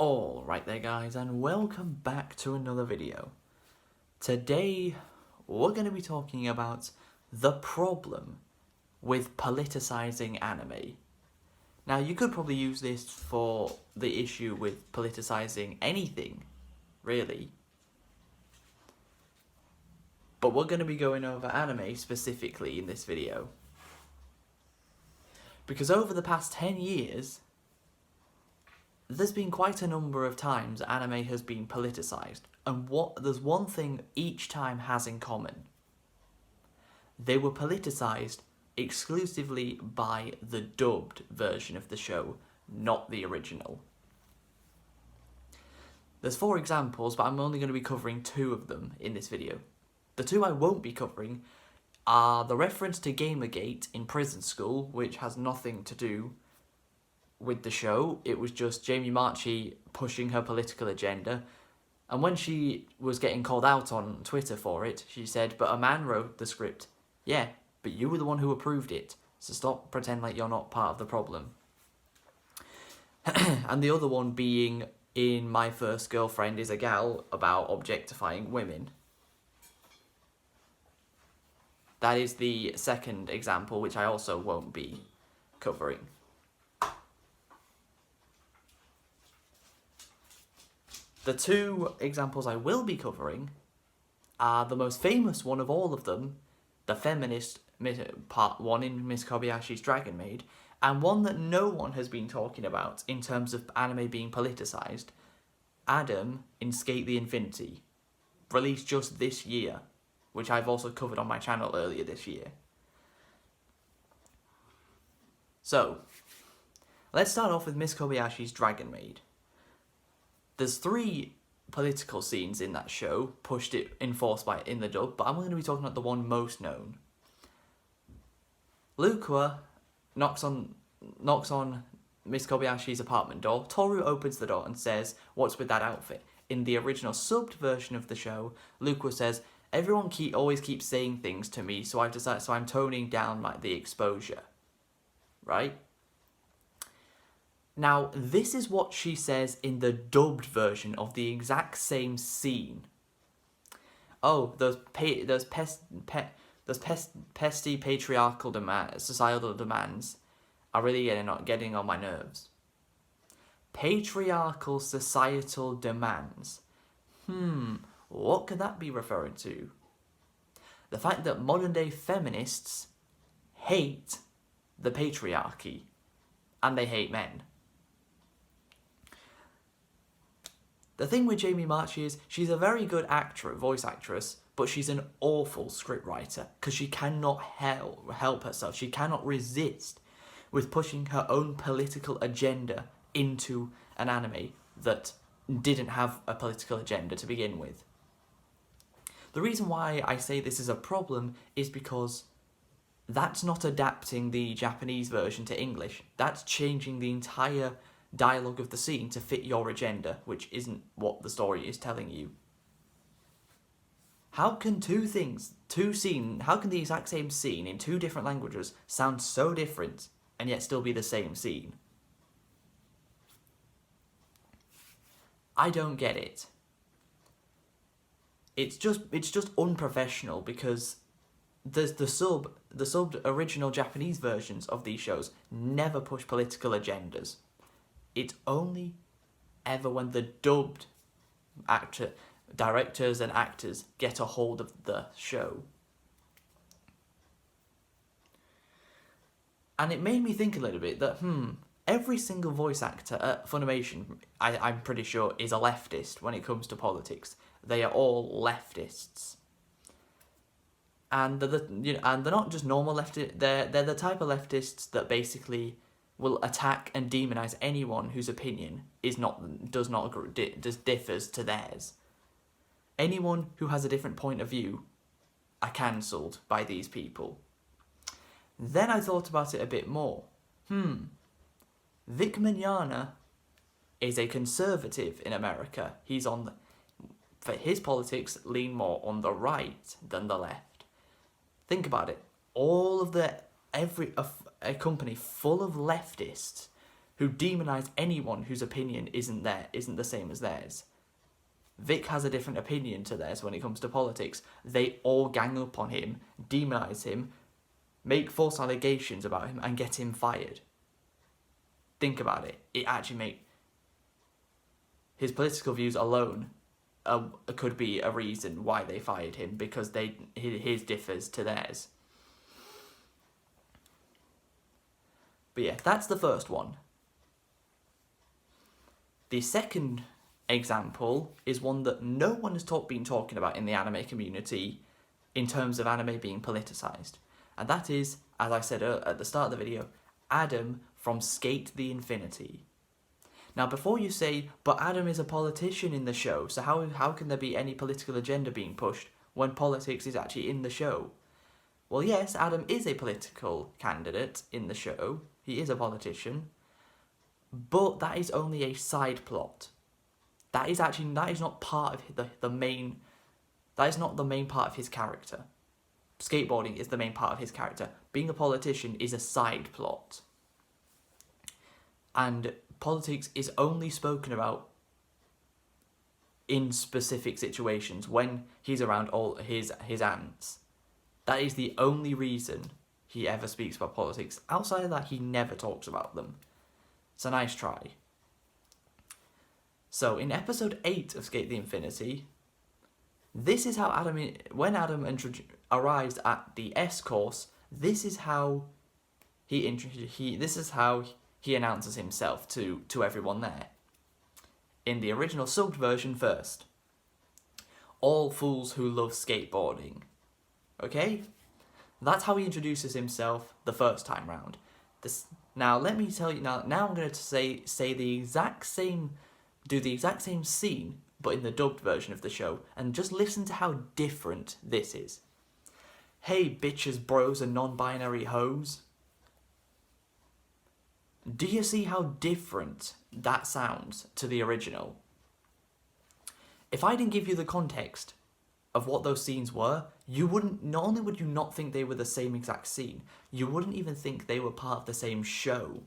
Alright there guys, and welcome back to another video. Today we're going to be talking about the problem with politicizing anime. Now you could probably use this for the issue with politicizing anything, really. But we're going to be going over anime specifically in this video. Because over the past 10 years, there's been quite a number of times anime has been politicized, and there's one thing each time has in common. They were politicized exclusively by the dubbed version of the show, not the original. There's 4 examples, but I'm only going to be covering 2 of them in this video. The 2 I won't be covering are the reference to Gamergate in Prison School, which has nothing to do with the show. It was just Jamie Marchi pushing her political agenda, and when she was getting called out on Twitter for it, she said, "But a man wrote the script." Yeah, but you were the one who approved it, so stop pretend like you're not part of the problem. And the other one being in My First Girlfriend is a Gal, about objectifying women. That is the second example, which I also won't be covering. The 2 examples I will be covering are the most famous one of all of them, the feminist part 1 in Miss Kobayashi's Dragon Maid, and one that no one has been talking about in terms of anime being politicized, Adam in Skate the Infinity, released just this year, which I've also covered on my channel earlier this year. So, let's start off with Miss Kobayashi's Dragon Maid. There's 3 political scenes in that show, enforced in the dub, but I'm going to be talking about the one most known. Lukua knocks on Miss Kobayashi's apartment door. Toru opens the door and says, "What's with that outfit?" In the original subbed version of the show, Lukua says, "Everyone always keeps saying things to me, so I'm toning down the exposure." Right? Now, this is what she says in the dubbed version of the exact same scene. "Oh, those pesky patriarchal societal demands are really getting on my nerves." Patriarchal societal demands. What could that be referring to? The fact that modern day feminists hate the patriarchy, and they hate men. The thing with Jamie Marchi is she's a very good voice actress, but she's an awful scriptwriter because she cannot help herself. She cannot resist with pushing her own political agenda into an anime that didn't have a political agenda to begin with. The reason why I say this is a problem is because that's not adapting the Japanese version to English. That's changing the entire dialogue of the scene to fit your agenda, which isn't what the story is telling you. How can how can the exact same scene in 2 different languages sound so different and yet still be the same scene? I don't get it. It's just unprofessional, because the subbed original Japanese versions of these shows never push political agendas. It's only ever when the dubbed directors and actors get a hold of the show. And it made me think a little bit that, every single voice actor at Funimation, I'm pretty sure, is a leftist when it comes to politics. They are all leftists. And they're not just normal leftists, they're the type of leftists that basically will attack and demonize anyone whose opinion differs to theirs. Anyone who has a different point of view are cancelled by these people. Then I thought about it a bit more. Vic Mignogna is a conservative in America. For his politics lean more on the right than the left. Think about it. A company full of leftists who demonize anyone whose opinion isn't the same as theirs. Vic has a different opinion to theirs when it comes to politics. They all gang up on him, demonize him, make false allegations about him, and get him fired. Think about it. It actually his political views alone could be a reason why they fired him, because his differs to theirs. But yeah, that's the first one. The second example is one that no one has been talking about in the anime community in terms of anime being politicized. And that is, as I said at the start of the video, Adam from Skate the Infinity. Now, before you say, but Adam is a politician in the show, so how can there be any political agenda being pushed when politics is actually in the show? Well, yes, Adam is a political candidate in the show. He is a politician. But that is only a side plot. That is not part of the main... That is not the main part of his character. Skateboarding is the main part of his character. Being a politician is a side plot. And politics is only spoken about in specific situations when he's around all his aunts. That is the only reason he ever speaks about politics. Outside of that, he never talks about them. It's a nice try. So, in episode 8 of Skate the Infinity, this is how when Adam arrives at the S course, this is how he announces himself to everyone there. In the original subbed version first. All fools who love skateboarding. Okay? That's how he introduces himself the first time round. Now let me tell you, now I'm going to say the exact same, do the exact same scene, but in the dubbed version of the show, and just listen to how different this is. Hey bitches, bros, and non-binary hoes. Do you see how different that sounds to the original? If I didn't give you the context of what those scenes were, not only would you not think they were the same exact scene, you wouldn't even think they were part of the same show.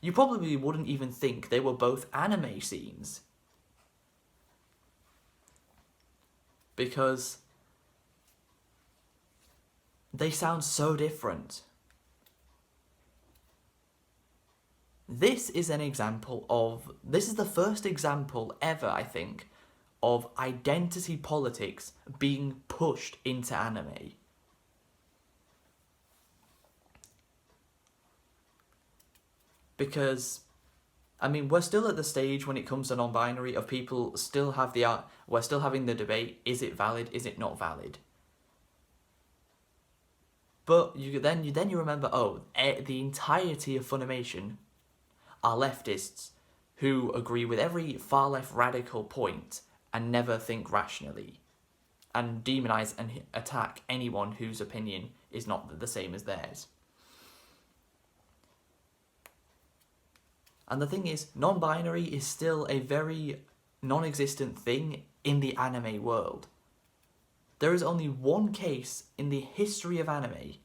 You probably wouldn't even think they were both anime scenes. Because they sound so different. This is the first example ever, I think, of identity politics being pushed into anime. Because, we're still at the stage when it comes to non-binary of people still have we're still having the debate, is it valid, is it not valid? But you remember, the entirety of Funimation are leftists who agree with every far-left radical point and never think rationally, and demonize and attack anyone whose opinion is not the same as theirs. And the thing is, non-binary is still a very non-existent thing in the anime world. There is only one case in the history of anime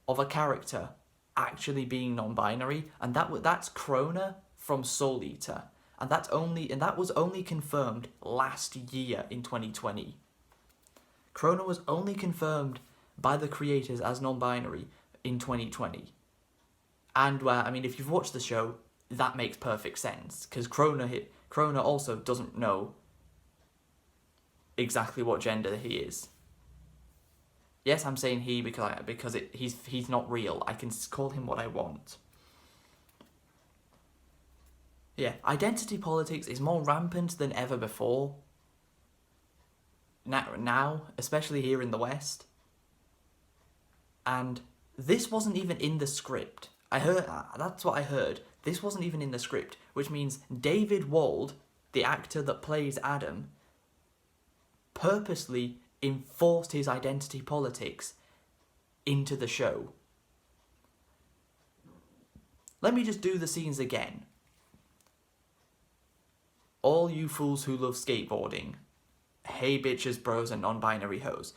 of a character actually being non-binary, and that's Krona from Soul Eater, and that was only confirmed last year in 2020. Krona was only confirmed by the creators as non-binary in 2020, and if you've watched the show, that makes perfect sense, because Krona also doesn't know exactly what gender he is. Yes, I'm saying he because he's not real. I can call him what I want. Yeah, identity politics is more rampant than ever before. Now, especially here in the West. And this wasn't even in the script. That's what I heard. This wasn't even in the script, which means David Wald, the actor that plays Adam, purposely enforced his identity politics into the show. Let me just do the scenes again. All you fools who love skateboarding. Hey bitches, bros, and non-binary hoes.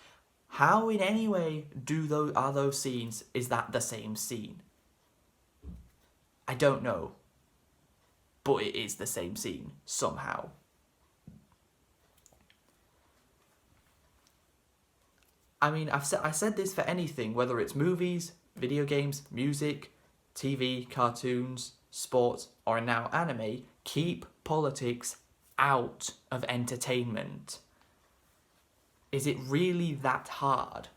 How in any way are those scenes, is that the same scene? I don't know. But it is the same scene, somehow. I mean, I said this for anything, whether it's movies, video games, music, TV, cartoons, sports, or now anime, keep politics out of entertainment. Is it really that hard?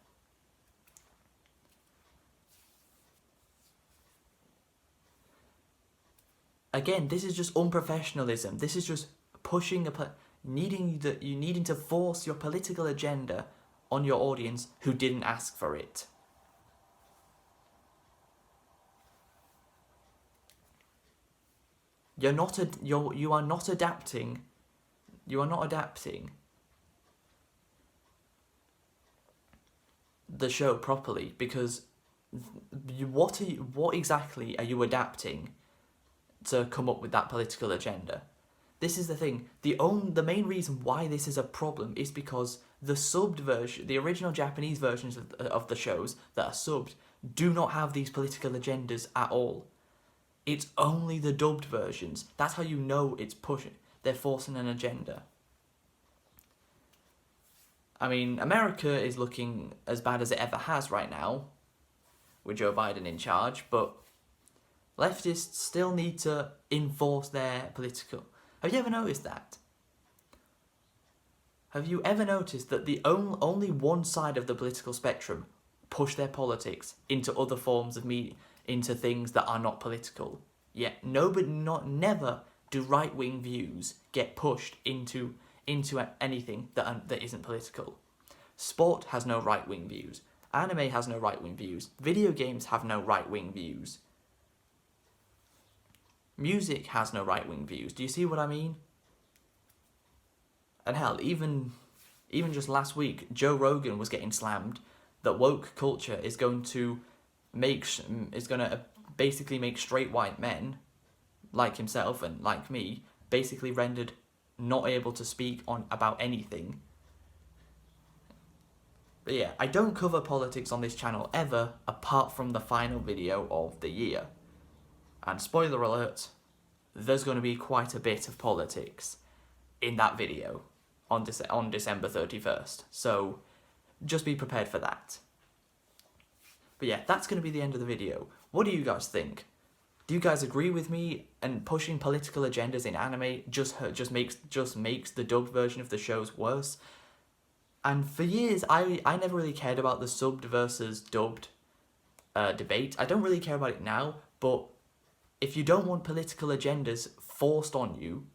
Again, this is just unprofessionalism. This is just pushing needing to force your political agenda on your audience who didn't ask for it. You are not adapting. You are not adapting the show properly, because what exactly are you adapting to come up with that political agenda? This is the thing. The main reason why this is a problem is because the subbed version, the original Japanese versions of the shows that are subbed, do not have these political agendas at all. It's only the dubbed versions. That's how you know they're forcing an agenda. I mean, America is looking as bad as it ever has right now, with Joe Biden in charge, but leftists still need to enforce their political... Have you ever noticed that? Have you ever noticed that the only one side of the political spectrum push their politics into other forms of media, into things that are not political? Yet never do right-wing views get pushed into anything that isn't political. Sport has no right-wing views. Anime has no right-wing views. Video games have no right-wing views. Music has no right-wing views. Do you see what I mean? And hell, even just last week, Joe Rogan was getting slammed that woke culture is going to basically make straight white men, like himself and like me, basically rendered not able to speak about anything. But yeah, I don't cover politics on this channel ever, apart from the final video of the year. And spoiler alert, there's going to be quite a bit of politics in that video on December 31st. So just be prepared for that. But yeah, that's going to be the end of the video. What do you guys think? Do you guys agree with me? And pushing political agendas in anime just makes the dubbed version of the shows worse? And for years, I never really cared about the subbed versus dubbed debate. I don't really care about it now, but if you don't want political agendas forced on you,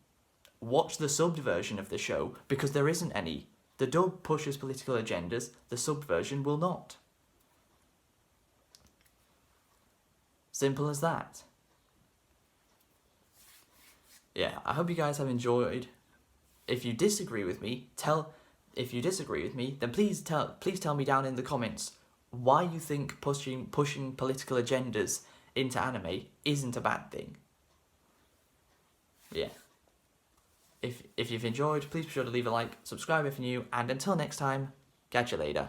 watch the subbed version of the show, because there isn't any. The dub pushes political agendas, the subbed version will not. Simple as that. Yeah, I hope you guys have enjoyed. If you disagree with me, then please tell me down in the comments why you think pushing political agendas into anime isn't a bad thing. Yeah. If you've enjoyed, please be sure to leave a like, subscribe if you're new, and until next time, catch you later.